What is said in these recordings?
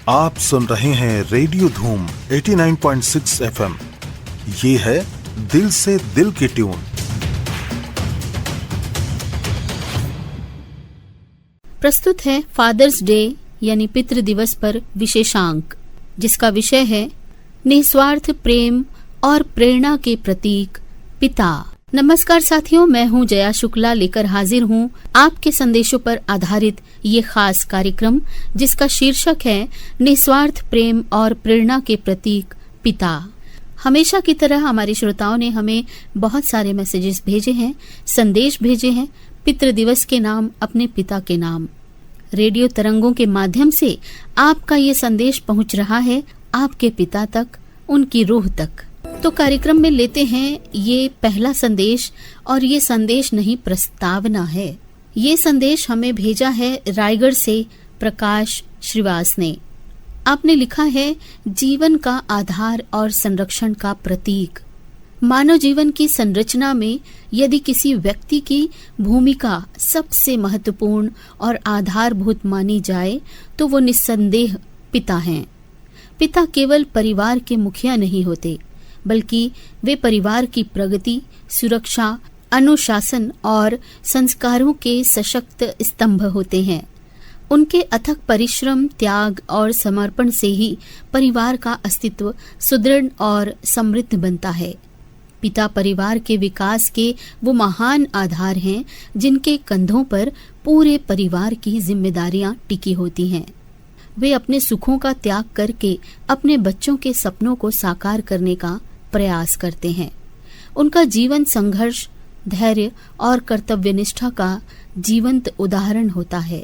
आप सुन रहे हैं रेडियो धूम 89.6 FM। ये है दिल से दिल की ट्यून। प्रस्तुत है फादर्स डे यानी पितृ दिवस पर विशेषांक, जिसका विषय है निस्वार्थ प्रेम और प्रेरणा के प्रतीक पिता। नमस्कार साथियों, मैं हूं जया शुक्ला, लेकर हाजिर हूं आपके संदेशों पर आधारित ये खास कार्यक्रम, जिसका शीर्षक है निस्वार्थ प्रेम और प्रेरणा के प्रतीक पिता। हमेशा की तरह हमारे श्रोताओं ने हमें बहुत सारे मैसेजेस भेजे हैं, संदेश भेजे हैं पितृ दिवस के नाम, अपने पिता के नाम। रेडियो तरंगों के माध्यम से आपका ये संदेश पहुंच रहा है आपके पिता तक, उनकी रूह तक। तो कार्यक्रम में लेते हैं ये पहला संदेश, और ये संदेश नहीं, प्रस्तावना है। ये संदेश हमें भेजा है रायगढ़ से प्रकाश श्रीवास ने। आपने लिखा है, जीवन का आधार और संरक्षण का प्रतीक। मानव जीवन की संरचना में यदि किसी व्यक्ति की भूमिका सबसे महत्वपूर्ण और आधारभूत मानी जाए तो वो निस्संदेह पिता हैं। पिता केवल परिवार के मुखिया नहीं होते, बल्कि वे परिवार की प्रगति, सुरक्षा, अनुशासन और संस्कारों के सशक्त स्तंभ होते हैं। उनके अथक परिश्रम, त्याग और समर्पण से ही परिवार का अस्तित्व सुदृढ़ और समृद्ध बनता है। पिता परिवार के विकास के वो महान आधार हैं जिनके कंधों पर पूरे परिवार की जिम्मेदारियां टिकी होती हैं। वे अपने सुखों का त्याग करके अपने बच्चों के सपनों को साकार करने का प्रयास करते हैं। उनका जीवन संघर्ष, धैर्य और कर्तव्यनिष्ठा का जीवंत उदाहरण होता है।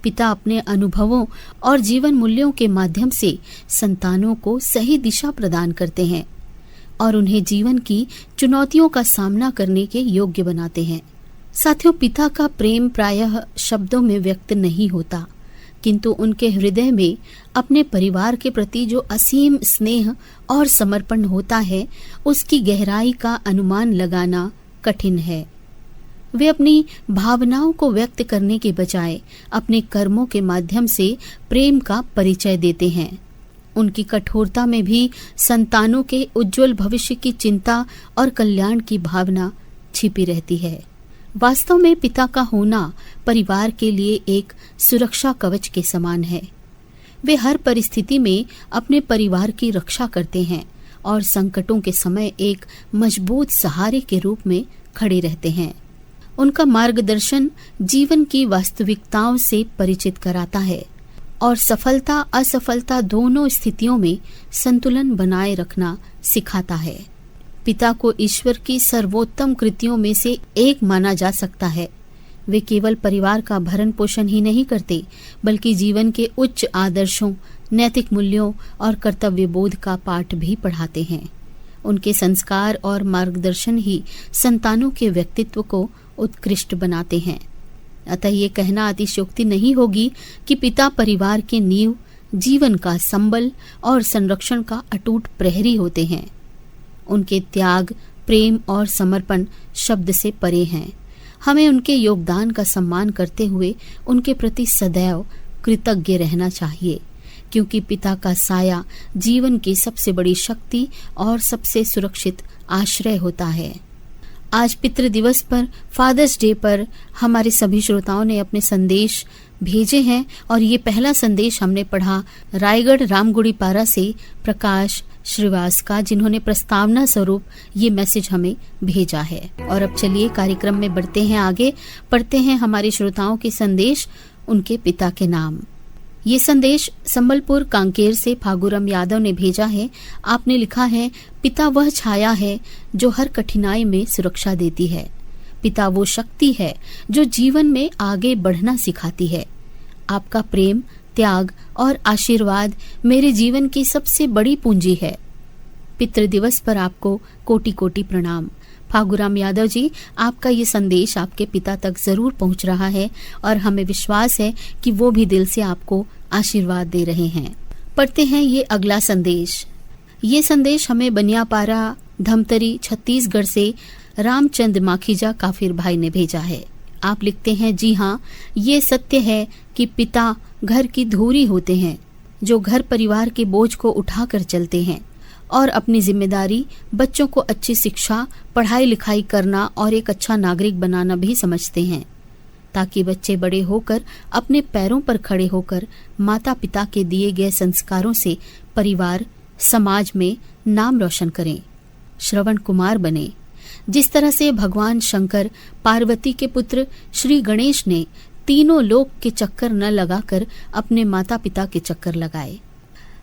पिता अपने अनुभवों और जीवन मूल्यों के माध्यम से संतानों को सही दिशा प्रदान करते हैं और उन्हें जीवन की चुनौतियों का सामना करने के योग्य बनाते हैं। साथियों, पिता का प्रेम प्रायः शब्दों में व्यक्त नहीं होता, किंतु उनके हृदय में अपने परिवार के प्रति जो असीम स्नेह और समर्पण होता है, उसकी गहराई का अनुमान लगाना कठिन है। वे अपनी भावनाओं को व्यक्त करने के बजाय अपने कर्मों के माध्यम से प्रेम का परिचय देते हैं। उनकी कठोरता में भी संतानों के उज्जवल भविष्य की चिंता और कल्याण की भावना छिपी रहती है। वास्तव में पिता का होना परिवार के लिए एक सुरक्षा कवच के समान है। वे हर परिस्थिति में अपने परिवार की रक्षा करते हैं और संकटों के समय एक मजबूत सहारे के रूप में खड़े रहते हैं। उनका मार्गदर्शन जीवन की वास्तविकताओं से परिचित कराता है और सफलता असफलता दोनों स्थितियों में संतुलन बनाए रखना सिखाता है। पिता को ईश्वर की सर्वोत्तम कृतियों में से एक माना जा सकता है। वे केवल परिवार का भरण पोषण ही नहीं करते, बल्कि जीवन के उच्च आदर्शों, नैतिक मूल्यों और कर्तव्य बोध का पाठ भी पढ़ाते हैं। उनके संस्कार और मार्गदर्शन ही संतानों के व्यक्तित्व को उत्कृष्ट बनाते हैं। अतः ये कहना अतिशयोक्ति नहीं होगी कि पिता परिवार के नींव, जीवन का संबल और संरक्षण का अटूट प्रहरी होते हैं। उनके त्याग, प्रेम और समर्पण शब्द से परे हैं। हमें उनके योगदान का सम्मान करते हुए उनके प्रति सदैव कृतज्ञ रहना चाहिए, क्योंकि पिता का साया जीवन की सबसे बड़ी शक्ति और सबसे सुरक्षित आश्रय होता है। आज पितृ दिवस पर, फादर्स डे पर हमारे सभी श्रोताओं ने अपने संदेश भेजे हैं, और ये पहला संदेश हमने पढ़ा रायगढ़ रामगुड़ी पारा से प्रकाश श्रीवास का, जिन्होंने प्रस्तावना स्वरूप ये मैसेज हमें भेजा है। और अब चलिए कार्यक्रम में बढ़ते हैं आगे, पढ़ते हैं हमारे श्रोताओं के संदेश उनके पिता के नाम। ये संदेश संबलपुर कांकेर से फागुराम यादव ने भेजा है। आपने लिखा है, पिता वह छाया है जो हर कठिनाई में सुरक्षा देती है। पिता वो शक्ति है जो जीवन में आगे बढ़ना सिखाती है। आपका प्रेम, त्याग और आशीर्वाद मेरे जीवन की सबसे बड़ी पूंजी है। पितृ दिवस पर आपको कोटि कोटि प्रणाम। फागुराम यादव जी, आपका ये संदेश आपके पिता तक जरूर पहुंच रहा है और हमें विश्वास है कि वो भी दिल से आपको आशीर्वाद दे रहे हैं। पढ़ते हैं ये अगला संदेश। ये संदेश हमें बनियापारा, धमतरी, छत्तीसगढ़ से रामचंद्र माखीजा काफिर भाई ने भेजा है। आप लिखते हैं, जी हाँ, ये सत्य है कि पिता घर की धूरी होते हैं। जो घर परिवार के बोझ को उठाकर चलते हैं और अपनी जिम्मेदारी बच्चों को अच्छी शिक्षा, पढ़ाई लिखाई करना और एक अच्छा नागरिक बनाना भी समझते हैं, ताकि बच्चे बड़े होकर अपने पैरों पर खड़े होकर माता पिता के दिए गए संस्कारों से परिवार, समाज में नाम रोशन करें, श्रवण कुमार बने। जिस तरह से भगवान शंकर पार्वती के पुत्र श्री गणेश ने तीनों लोक के चक्कर न लगाकर अपने माता पिता के चक्कर लगाए।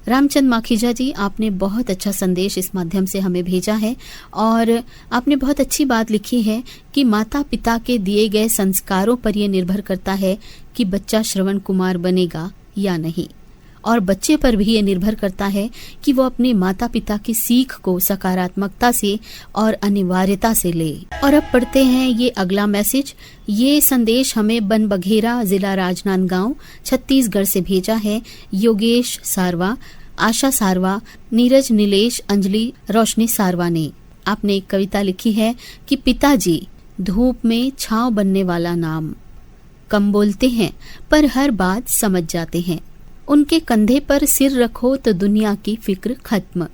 रामचंद माखीजा जी, आपने बहुत अच्छा संदेश इस माध्यम से हमें भेजा है और आपने बहुत अच्छी बात लिखी है कि माता पिता के दिए गए संस्कारों पर यह निर्भर करता है कि बच्चा श्रवण कुमार बनेगा या नहीं, और बच्चे पर भी ये निर्भर करता है कि वो अपने माता पिता की सीख को सकारात्मकता से और अनिवार्यता से ले। और अब पढ़ते हैं ये अगला मैसेज। ये संदेश हमें बनबघेरा, जिला राजनांदगांव, छत्तीसगढ़ से भेजा है योगेश सारवा, आशा सारवा, नीरज, नीलेश, अंजलि, रोशनी सारवा ने। आपने एक कविता लिखी है कि पिताजी धूप में छांव बनने वाला नाम, कम बोलते हैं पर हर बात समझ जाते हैं, उनके कंधे पर सिर रखो तो दुनिया की फिक्र खत्म,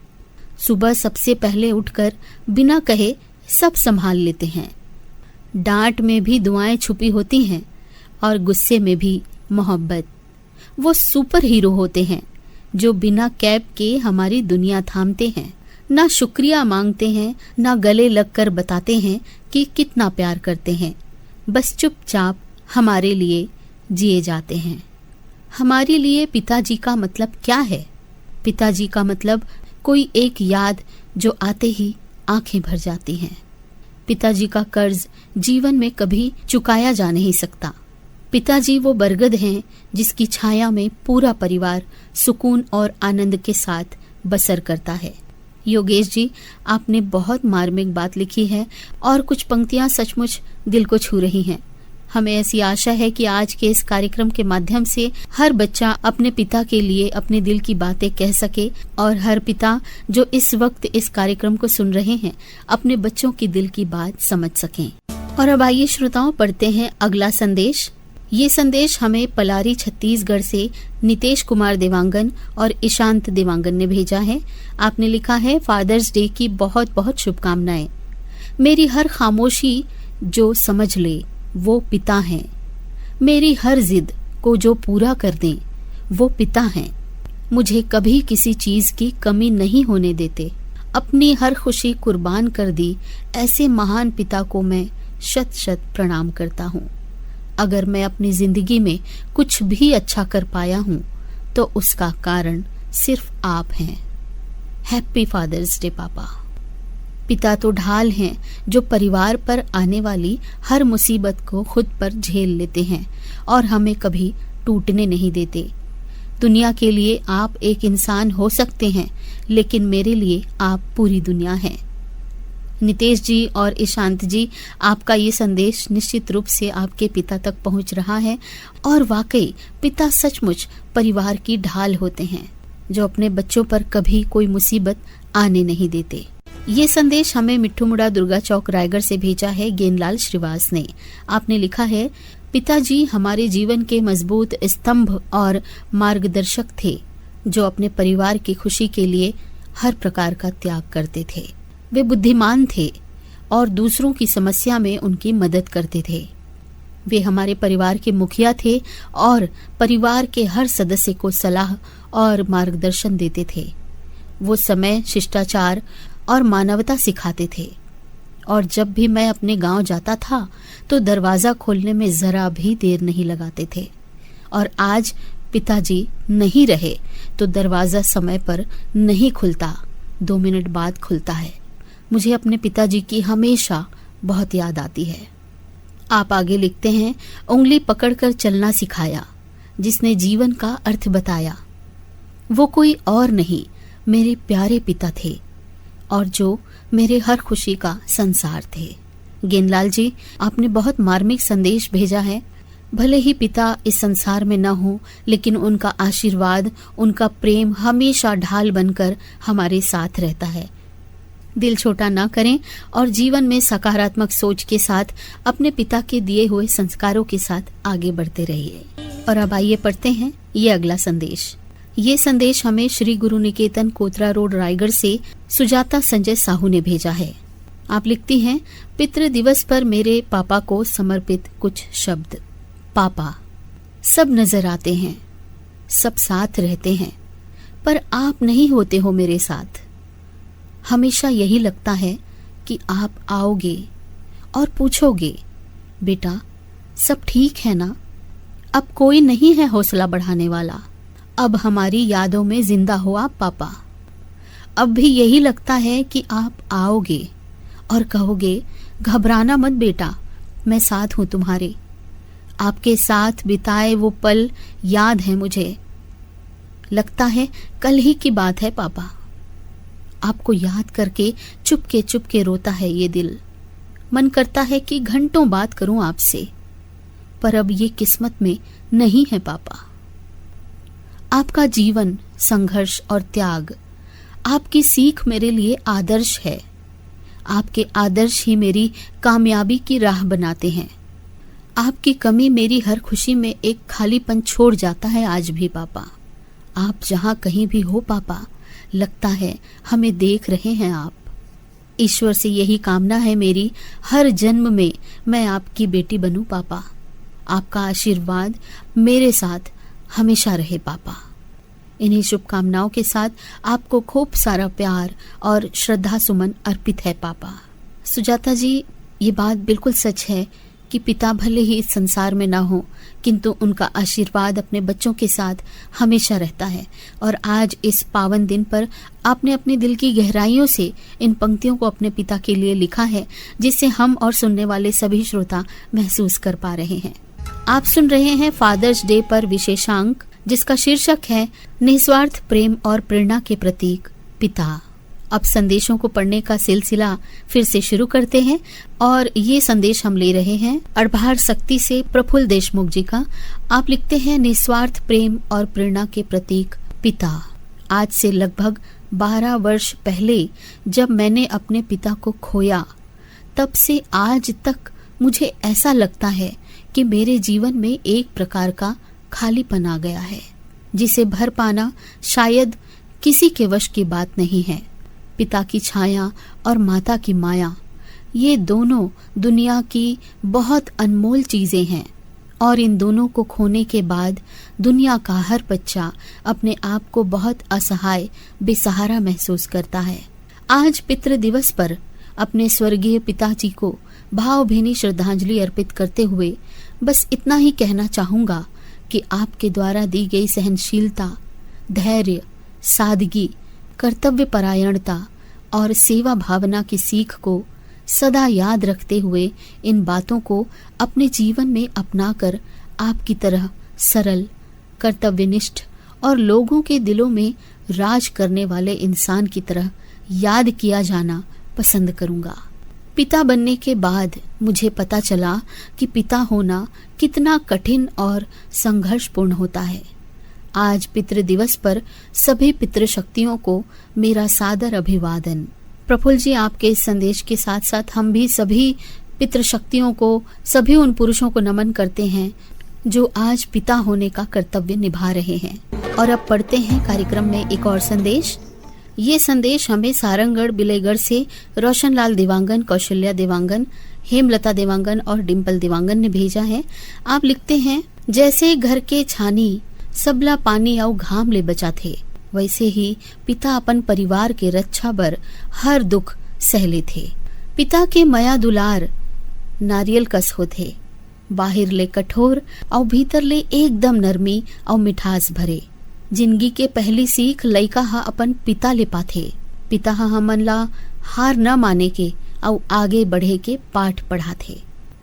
सुबह सबसे पहले उठकर बिना कहे सब संभाल लेते हैं, डांट में भी दुआएं छुपी होती हैं और गुस्से में भी मोहब्बत, वो सुपर हीरो होते हैं जो बिना कैप के हमारी दुनिया थामते हैं, ना शुक्रिया मांगते हैं, ना गले लगकर बताते हैं कि कितना प्यार करते हैं, बस चुपचाप हमारे लिए जिए जाते हैं। हमारे लिए पिताजी का मतलब क्या है? पिताजी का मतलब कोई एक याद जो आते ही आंखें भर जाती हैं। पिताजी का कर्ज जीवन में कभी चुकाया जा नहीं सकता। पिताजी वो बरगद हैं जिसकी छाया में पूरा परिवार सुकून और आनंद के साथ बसर करता है। योगेश जी, आपने बहुत मार्मिक बात लिखी है और कुछ पंक्तियां सचमुच दिल को छू रही हैं। हमें ऐसी आशा है कि आज के इस कार्यक्रम के माध्यम से हर बच्चा अपने पिता के लिए अपने दिल की बातें कह सके और हर पिता जो इस वक्त इस कार्यक्रम को सुन रहे हैं अपने बच्चों की दिल की बात समझ सकें। और अब आइए श्रोताओं, पढ़ते हैं अगला संदेश। ये संदेश हमें पलारी छत्तीसगढ़ से नितेश कुमार देवांगन और ईशांत देवांगन ने भेजा है। आपने लिखा है, फादर्स डे की बहुत बहुत शुभकामनाएं। मेरी हर खामोशी जो समझ ले वो पिता हैं, मेरी हर जिद को जो पूरा कर दें वो पिता हैं, मुझे कभी किसी चीज की कमी नहीं होने देते, अपनी हर खुशी कुर्बान कर दी, ऐसे महान पिता को मैं शत शत प्रणाम करता हूँ। अगर मैं अपनी जिंदगी में कुछ भी अच्छा कर पाया हूँ तो उसका कारण सिर्फ आप हैं। हैप्पी फादर्स डे पापा। पिता तो ढाल हैं जो परिवार पर आने वाली हर मुसीबत को खुद पर झेल लेते हैं और हमें कभी टूटने नहीं देते। दुनिया के लिए आप एक इंसान हो सकते हैं, लेकिन मेरे लिए आप पूरी दुनिया हैं। नितेश जी और ईशांत जी, आपका ये संदेश निश्चित रूप से आपके पिता तक पहुंच रहा है और वाकई पिता सचमुच परिवार की ढाल होते हैं जो अपने बच्चों पर कभी कोई मुसीबत आने नहीं देते। ये संदेश हमें मिट्ठू मुड़ा, दुर्गा चौक, रायगढ़ से भेजा है गेनलाल श्रीवास ने। आपने लिखा है, पिताजी हमारे जीवन के मजबूत स्तंभ और मार्गदर्शक थे जो अपने परिवार की खुशी के लिए हर प्रकार का त्याग करते थे। वे बुद्धिमान थे और दूसरों की समस्या में उनकी मदद करते थे। वे हमारे परिवार के मुखिया थे और परिवार के हर सदस्य को सलाह और मार्गदर्शन देते थे। वो समय, शिष्टाचार और मानवता सिखाते थे और जब भी मैं अपने गांव जाता था तो दरवाजा खोलने में जरा भी देर नहीं लगाते थे। और आज पिताजी नहीं रहे तो दरवाजा समय पर नहीं खुलता, 2 मिनट बाद खुलता है। मुझे अपने पिताजी की हमेशा बहुत याद आती है। आप आगे लिखते हैं, उंगली पकड़कर चलना सिखाया, जिसने जीवन का अर्थ बताया, वो कोई और नहीं मेरे प्यारे पिता थे और जो मेरे हर खुशी का संसार थे। गेनलाल जी, आपने बहुत मार्मिक संदेश भेजा है। भले ही पिता इस संसार में न हो, लेकिन उनका आशीर्वाद, उनका प्रेम हमेशा ढाल बनकर हमारे साथ रहता है। दिल छोटा ना करें और जीवन में सकारात्मक सोच के साथ अपने पिता के दिए हुए संस्कारों के साथ आगे बढ़ते रहिए। और अब आइए पढ़ते हैं ये अगला संदेश। ये संदेश हमें श्री गुरु निकेतन कोतरा रोड रायगढ़ से सुजाता संजय साहू ने भेजा है। आप लिखती हैं, पितृ दिवस पर मेरे पापा को समर्पित कुछ शब्द। पापा, सब नजर आते हैं, सब साथ रहते हैं, पर आप नहीं होते हो मेरे साथ। हमेशा यही लगता है कि आप आओगे और पूछोगे, बेटा सब ठीक है ना? अब कोई नहीं है हौसला बढ़ाने वाला। अब हमारी यादों में जिंदा हो आप पापा। अब भी यही लगता है कि आप आओगे और कहोगे, घबराना मत बेटा, मैं साथ हूं तुम्हारे। आपके साथ बिताए वो पल याद है मुझे। लगता है कल ही की बात है पापा। आपको याद करके चुपके रोता है ये दिल। मन करता है कि घंटों बात करूं आपसे, पर अब ये किस्मत में नहीं है पापा। आपका जीवन, संघर्ष और त्याग, आपकी सीख मेरे लिए आदर्श है। आपके आदर्श ही मेरी कामयाबी की राह बनाते हैं। आपकी कमी मेरी हर खुशी में एक खालीपन छोड़ जाता है आज भी पापा। आप जहां कहीं भी हो पापा, लगता है हमें देख रहे हैं आप। ईश्वर से यही कामना है मेरी, हर जन्म में मैं आपकी बेटी बनूं पापा। आपका आशीर्वाद मेरे साथ हमेशा रहे पापा। इन्हीं शुभकामनाओं के साथ आपको खूब सारा प्यार और श्रद्धा सुमन अर्पित है पापा। सुजाता जी, ये बात बिल्कुल सच है कि पिता भले ही इस संसार में ना हो, किंतु उनका आशीर्वाद अपने बच्चों के साथ हमेशा रहता है। और आज इस पावन दिन पर आपने अपने दिल की गहराइयों से इन पंक्तियों को अपने पिता के लिए लिखा है, जिसे हम और सुनने वाले सभी श्रोता महसूस कर पा रहे हैं। आप सुन रहे हैं फादर्स डे पर विशेषांक, जिसका शीर्षक है निस्वार्थ प्रेम और प्रेरणा के प्रतीक पिता। अब संदेशों को पढ़ने का सिलसिला फिर से शुरू करते हैं और ये संदेश हम ले रहे हैं अड़भार शक्ति से प्रफुल्ल देशमुख जी का। आप लिखते हैं, निस्वार्थ प्रेम और प्रेरणा के प्रतीक पिता। आज से लगभग 12 वर्ष पहले जब मैंने अपने पिता को खोया, तब से आज तक मुझे ऐसा लगता है कि मेरे जीवन में एक प्रकार का खालीपन आ गया है, जिसे भर पाना शायद किसी के वश की बात नहीं है। पिता की छाया और माता की माया, ये दोनों दुनिया की बहुत अनमोल चीजें हैं, और इन दोनों को खोने के बाद दुनिया का हर बच्चा अपने आप को बहुत असहाय, बेसहारा महसूस करता है। आज पितृ दिवस पर अपने स्वर्गीय पिताजी को भावभीनी श्रद्धांजलि अर्पित करते हुए बस इतना ही कहना चाहूंगा कि आपके द्वारा दी गई सहनशीलता, धैर्य, सादगी, कर्तव्य परायणता और सेवा भावना की सीख को सदा याद रखते हुए इन बातों को अपने जीवन में अपनाकर आपकी तरह सरल, कर्तव्यनिष्ठ और लोगों के दिलों में राज करने वाले इंसान की तरह याद किया जाना पसंद करूंगा। पिता बनने के बाद मुझे पता चला कि पिता होना कितना कठिन और संघर्षपूर्ण होता है। आज पितृ दिवस पर सभी पितृशक्तियों को मेरा सादर अभिवादन। प्रफुल्ल जी, आपके इस संदेश के साथ साथ हम भी सभी पितृशक्तियों को, सभी उन पुरुषों को नमन करते हैं जो आज पिता होने का कर्तव्य निभा रहे हैं। और अब पढ़ते हैं कार्यक्रम में एक और संदेश। ये संदेश हमें सारंगगढ़ बिलेगढ़ से रोशनलाल देवांगन, कौशल्या देवांगन, हेमलता देवांगन और डिम्पल देवांगन ने भेजा है। आप लिखते हैं, जैसे घर के छानी सबला पानी और घाम ले बचा थे, वैसे ही पिता अपन परिवार के रक्षा बर हर दुख सहले थे। पिता के मया दुलार नारियल कस होथे, बाहिर ले कठोर और भीतर ले एकदम नरमी और मिठास भरे। जिंदगी के पहली सीख लइका हा अपन पिता ले पाथे। पिता हा हमन ला हार न माने के और आगे बढ़े के पाठ पढ़ाथे।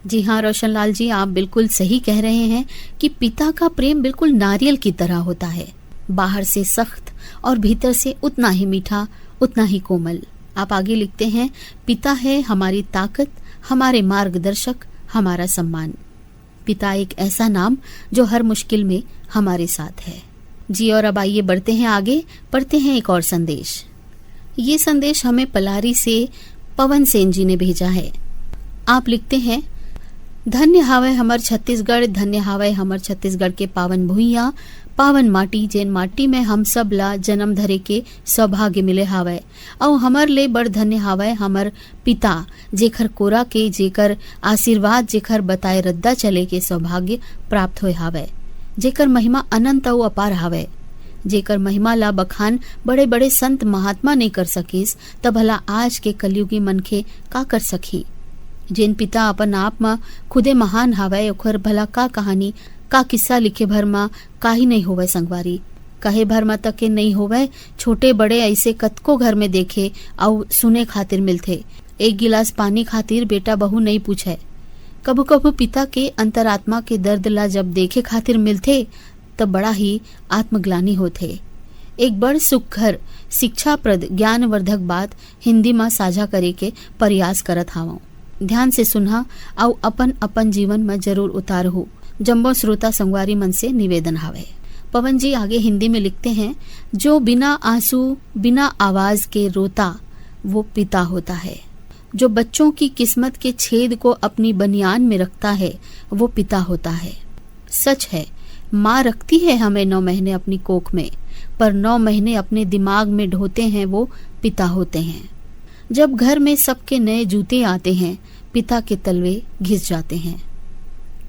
जी हाँ रोशनलाल जी, आप बिल्कुल सही कह रहे हैं कि पिता का प्रेम बिल्कुल नारियल की तरह होता है, बाहर से सख्त और भीतर से उतना ही मीठा, उतना ही कोमल। आप आगे लिखते हैं, पिता है हमारी ताकत, हमारे मार्गदर्शक, हमारा सम्मान। पिता एक ऐसा नाम जो हर मुश्किल में हमारे साथ है। जी, और अब आइए बढ़ते हैं आगे, पढ़ते हैं एक और संदेश। ये संदेश हमें पलारी से पवन सेन जी ने भेजा है। आप लिखते हैं, धन्य हावय हमर छत्तीसगढ़, धन्य हावय हमर छत्तीसगढ़ के पावन भुइयां, पावन माटी जेन माटी में हम सब ला जन्म धरे के सौभाग्य मिले हावय और हमर ले बड़ धन्य हावय हमर पिता जेखर कोरा के जेकर आशीर्वाद जेखर बताए रद्दा चले के सौभाग्य प्राप्त होय हावय, जेकर महिमा अनंत और अपार हावय, जेकर महिमा ला बखान बड़े बड़े संत महात्मा नहीं कर सकीस तब भला आज के कलयुगी मनखे का कर सकी। जेन पिता अपन आप में खुदे महान हावय ओखर भला का कहानी का किस्सा लिखे भर मा काही नहीं होवय संगवारी, कहे भर मा तक के नहीं होवय। छोटे बड़े ऐसे कतको घर में देखे और सुने खातिर मिलथे। एक गिलास पानी खातिर बेटा बहू नहीं पूछे। कभू कभू पिता के अंतरात्मा के दर्द ला जब देखे खातिर मिलथे तब बड़ा ही आत्मग्लानि होथे। एक बड़ सुखर शिक्षाप्रद ज्ञानवर्धक बात हिंदी में साझा करे के प्रयास करत हावों। ध्यान से सुनहा और अपन अपन जीवन में जरूर उतारहु। जम्बो श्रोता संगवारी मन से निवेदन हावे। पवन जी आगे हिंदी में लिखते हैं, जो बिना आंसू बिना आवाज के रोता वो पिता होता है, जो बच्चों की किस्मत के छेद को अपनी बनियान में रखता है वो पिता होता है। सच है, माँ रखती है हमें 9 महीने अपनी कोख में, पर 9 महीने अपने दिमाग में ढोते हैं वो पिता होते हैं। जब घर में सबके नए जूते आते हैं पिता के तलवे घिस जाते हैं।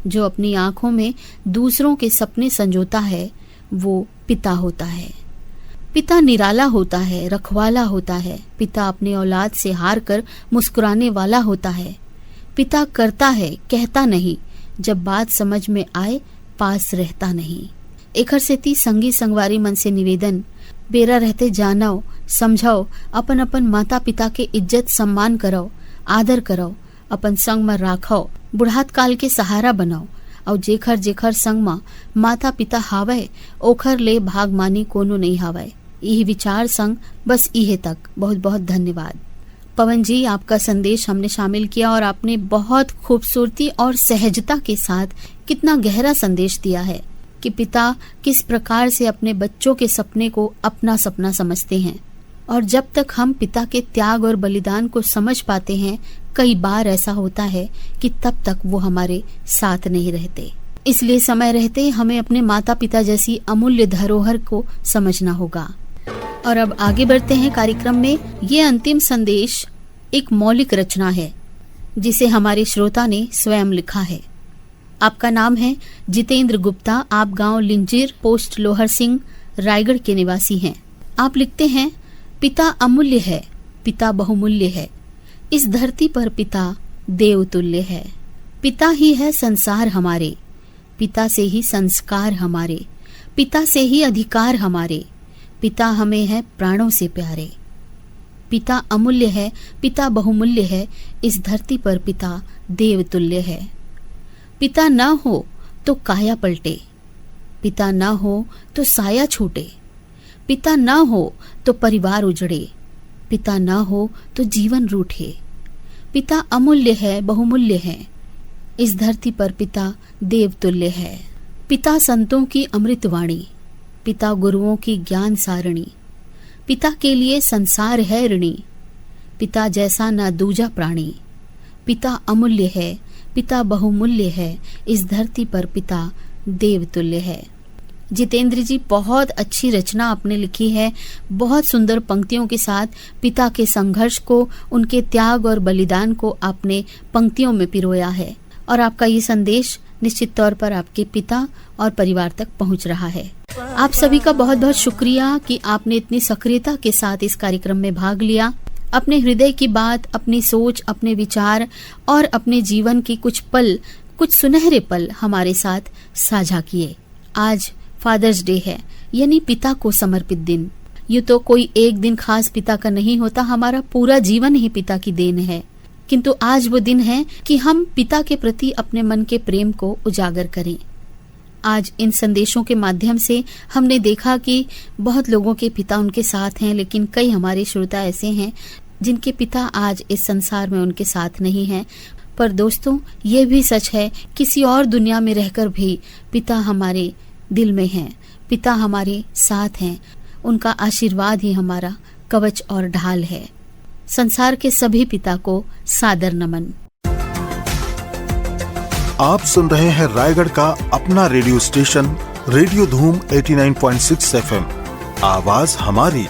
जो अपनी आंखों में दूसरों के सपने संजोता है वो पिता होता है। पिता निराला होता है, रखवाला होता है। पिता अपने औलाद से हार कर मुस्कुराने वाला होता है। पिता करता है, कहता नहीं, जब बात समझ में आए पास रहता नहीं। एकर सेती संगी संगवारी मन से निवेदन, बेरा रहते जानो समझाओ, अपन अपन माता पिता के इज्जत सम्मान करो, आदर करो, अपन संग में राखो, बुढ़ात काल के सहारा बनाओ और जेखर जेखर संग में माता पिता हावय ओखर ले भागमानी कोनो नहीं हावय। यही विचार संग बस इहे तक। बहुत बहुत धन्यवाद। पवन जी, आपका संदेश हमने शामिल किया और आपने बहुत खूबसूरती और सहजता के साथ कितना गहरा संदेश दिया है कि पिता किस प्रकार से अपने बच्चों के सपने को अपना सपना समझते हैं। और जब तक हम पिता के त्याग और बलिदान को समझ पाते हैं, कई बार ऐसा होता है कि तब तक वो हमारे साथ नहीं रहते। इसलिए समय रहते हमें अपने माता पिता जैसी अमूल्य धरोहर को समझना होगा। और अब आगे बढ़ते हैं कार्यक्रम में। ये अंतिम संदेश एक मौलिक रचना है जिसे हमारे श्रोता ने स्वयं लिखा है। आपका नाम है जितेंद्र गुप्ता। आप गांव लिंजीर, पोस्ट लोहर सिंह, रायगढ़ के निवासी हैं। आप लिखते हैं, पिता अमूल्य है, पिता बहुमूल्य है। इस धरती पर पिता देवतुल्य है। पिता ही है संसार हमारे, पिता से ही संस्कार हमारे, पिता से ही अधिकार हमारे। पिता हमें है प्राणों से प्यारे। पिता अमूल्य है, पिता बहुमूल्य है। इस धरती पर पिता देवतुल्य है। पिता न हो तो काया पलटे, पिता न हो तो साया छूटे, पिता न हो तो परिवार उजड़े, पिता न हो तो जीवन रूठे। पिता अमूल्य है, बहुमूल्य है। इस धरती पर पिता देवतुल्य है। पिता संतों की अमृतवाणी, पिता गुरुओं की ज्ञान सारणी, पिता के लिए संसार है ऋणी, पिता जैसा ना दूजा प्राणी। पिता अमूल्य है, पिता बहुमूल्य है। इस धरती पर पिता देवतुल्य है। जितेंद्र जी, बहुत अच्छी रचना आपने लिखी है। बहुत सुंदर पंक्तियों के साथ पिता के संघर्ष को, उनके त्याग और बलिदान को आपने पंक्तियों में पिरोया है और आपका ये संदेश निश्चित तौर पर आपके पिता और परिवार तक पहुंच रहा है। आप सभी का बहुत बहुत शुक्रिया कि आपने इतनी सक्रियता के साथ इस कार्यक्रम में भाग लिया। अपने हृदय की बात, अपनी सोच, अपने विचार और अपने जीवन के कुछ पल, कुछ सुनहरे पल हमारे साथ साझा किए। आज फादर्स डे है, यानी पिता को समर्पित दिन। यूँ तो कोई एक दिन खास पिता का नहीं होता, हमारा पूरा जीवन ही पिता की देन है। किंतु आज वो दिन है कि हम पिता के प्रति अपने मन के प्रेम को उजागर करें। आज इन संदेशों के माध्यम से हमने देखा कि बहुत लोगों के पिता उनके साथ हैं, लेकिन कई हमारे श्रोता ऐसे हैं जिनके पिता आज इस संसार में उनके साथ नहीं हैं। पर दोस्तों, ये भी सच है, किसी और दुनिया में रहकर भी पिता हमारे दिल में हैं, पिता हमारे साथ हैं। उनका आशीर्वाद ही हमारा कवच और ढाल है। संसार के सभी पिता को सादर नमन। आप सुन रहे हैं रायगढ़ का अपना रेडियो स्टेशन रेडियो धूम 89.6 एफएम, आवाज हमारी।